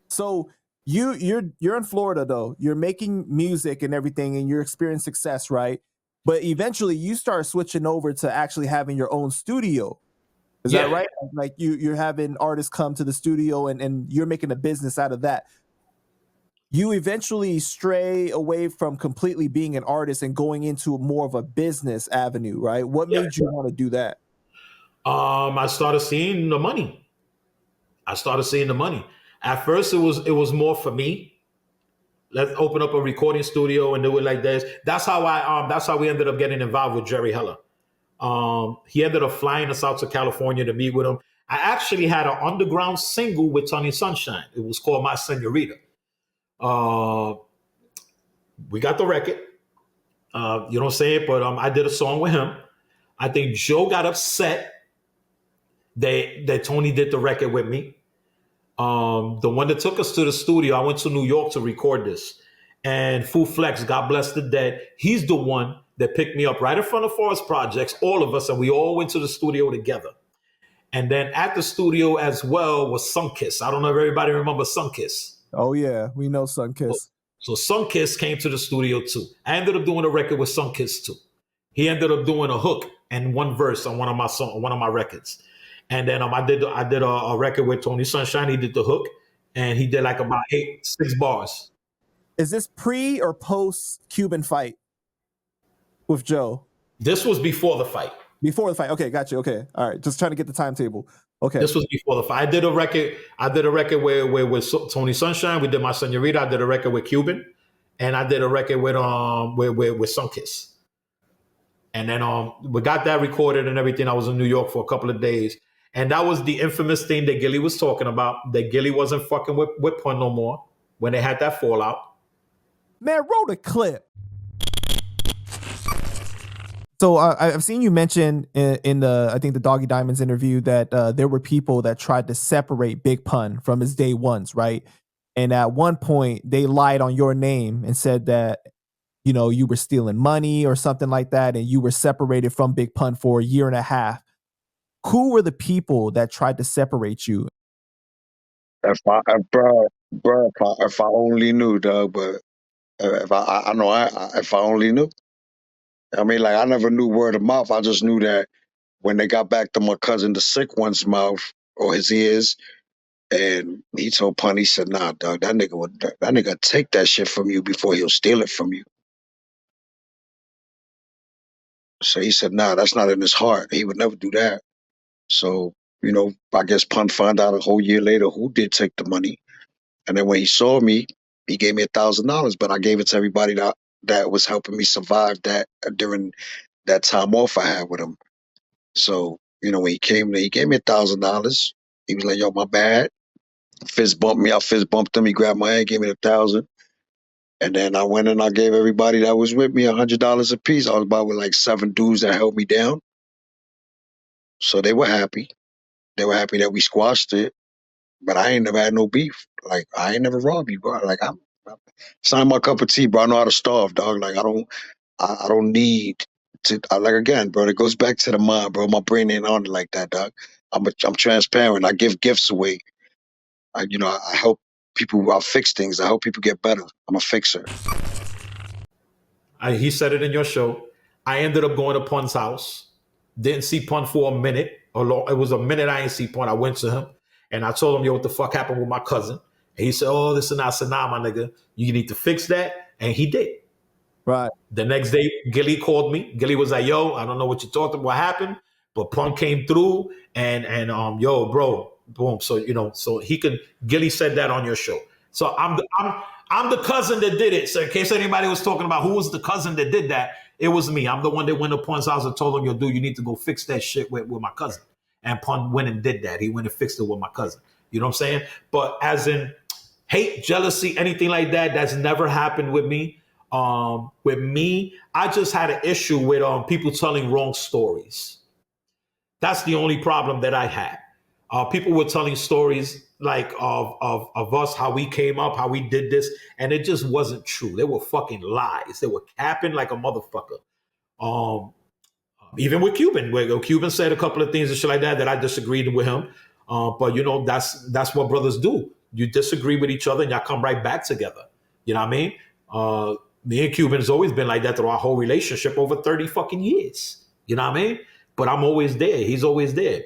So you're in Florida though. You're making music and everything, and you're experiencing success, right? But eventually, you start switching over to actually having your own studio. Is that right? Like you're having artists come to the studio, and you're making a business out of that. You eventually stray away from completely being an artist and going into more of a business avenue, right? What made you want to do that? I started seeing the money. At first, it was more for me. Let's open up a recording studio and do it like this. That's how we ended up getting involved with Jerry Heller. He ended up flying us out to California to meet with him. I actually had an underground single with Tony Sunshine. It was called My Senorita. We got the record. You know what I'm saying? But I did a song with him. I think Joe got upset that Tony did the record with me. The one that took us to the studio, I went to New York to record this. And Fu Flex, God bless the dead, he's the one that picked me up right in front of Forest Projects, all of us, and we all went to the studio together. And then at the studio as well was Sunkiss. I don't know if everybody remembers Sunkiss. Oh yeah, we know Sunkiss. So Sunkiss came to the studio too. I ended up doing a record with Sunkiss too. He ended up doing a hook and one verse on one of my records. And then I did a record with Tony Sunshine. He did the hook, and he did like about 6 bars. Is this pre or post Cuban fight with Joe? This was before the fight. Before the fight. Okay, got you. Okay, all right. Just trying to get the timetable. Okay. This was before the fight. I did a record with Tony Sunshine. We did My Senorita. I did a record with Cuban, and I did a record with Sunkiss. And then we got that recorded and everything. I was in New York for a couple of days. And that was the infamous thing that Gilly was talking about, that Gilly wasn't fucking with Pun no more when they had that fallout. Man, roll the clip. So I've seen you mention in the, I think the Doggy Diamonds interview that there were people that tried to separate Big Pun from his day ones, right? And at one point they lied on your name and said that, you know, you were stealing money or something like that, and you were separated from Big Pun for a year and a half. Who were the people that tried to separate you? If I only knew, Doug, but if I only knew. I mean, like, I never knew word of mouth. I just knew that when they got back to my cousin, the sick one's mouth or his ears, and he told Pun, he said, "Nah, Doug, that nigga take that shit from you before he'll steal it from you." So he said, "Nah, that's not in his heart. He would never do that." So, you know, I guess Pun found out a whole year later who did take the money. And then when he saw me, he gave me $1,000, but I gave it to everybody that was helping me survive that during that time off I had with him. So, you know, when he came there, he gave me $1,000. He was like, "Yo, my bad." Fist bumped me. I fist bumped him. He grabbed my hand, gave me $1,000. And then I went and I gave everybody that was with me $100 a piece. I was about with like 7 dudes that held me down. So they were happy. They were happy that we squashed it. But I ain't never had no beef. Like, I ain't never robbed you, bro. Like, it's not my cup of tea, bro. I know how to starve, dog. Like, I don't need to. Like, again, bro, it goes back to the mind, bro. My brain ain't on it like that, dog. I'm transparent. I give gifts away. I help people. I fix things. I help people get better. I'm a fixer. He said it in your show. I ended up going to Pun's house. Didn't see Pun for a minute. It was a minute I didn't see Pun. I went to him and I told him, "Yo, what the fuck happened with my cousin?" And he said, "Oh, this and that." I said, "Nah, my nigga, you need to fix that." And he did. Right. The next day, Gilly called me. Gilly was like, "Yo, I don't know what you talked about, what happened, but Pun came through and yo, bro, boom." So, you know, Gilly said that on your show. So I'm the cousin that did it. So in case anybody was talking about who was the cousin that did that, it was me. I'm the one that went to Pun's house and told him, "Yo, dude, you need to go fix that shit with my cousin." And Pun went and did that. He went and fixed it with my cousin. You know what I'm saying? But as in hate, jealousy, anything like that, that's never happened with me. With me, I just had an issue with people telling wrong stories. That's the only problem that I had. People were telling stories like of us, how we came up, how we did this, and it just wasn't true. They were fucking lies. They were capping like a motherfucker. Even with Cuban, where Cuban said a couple of things and shit like that I disagreed with him. But you know, that's what brothers do. You disagree with each other and y'all come right back together. You know what I mean? Me and Cuban has always been like that through our whole relationship over 30 fucking years. You know what I mean? But I'm always there. He's always there.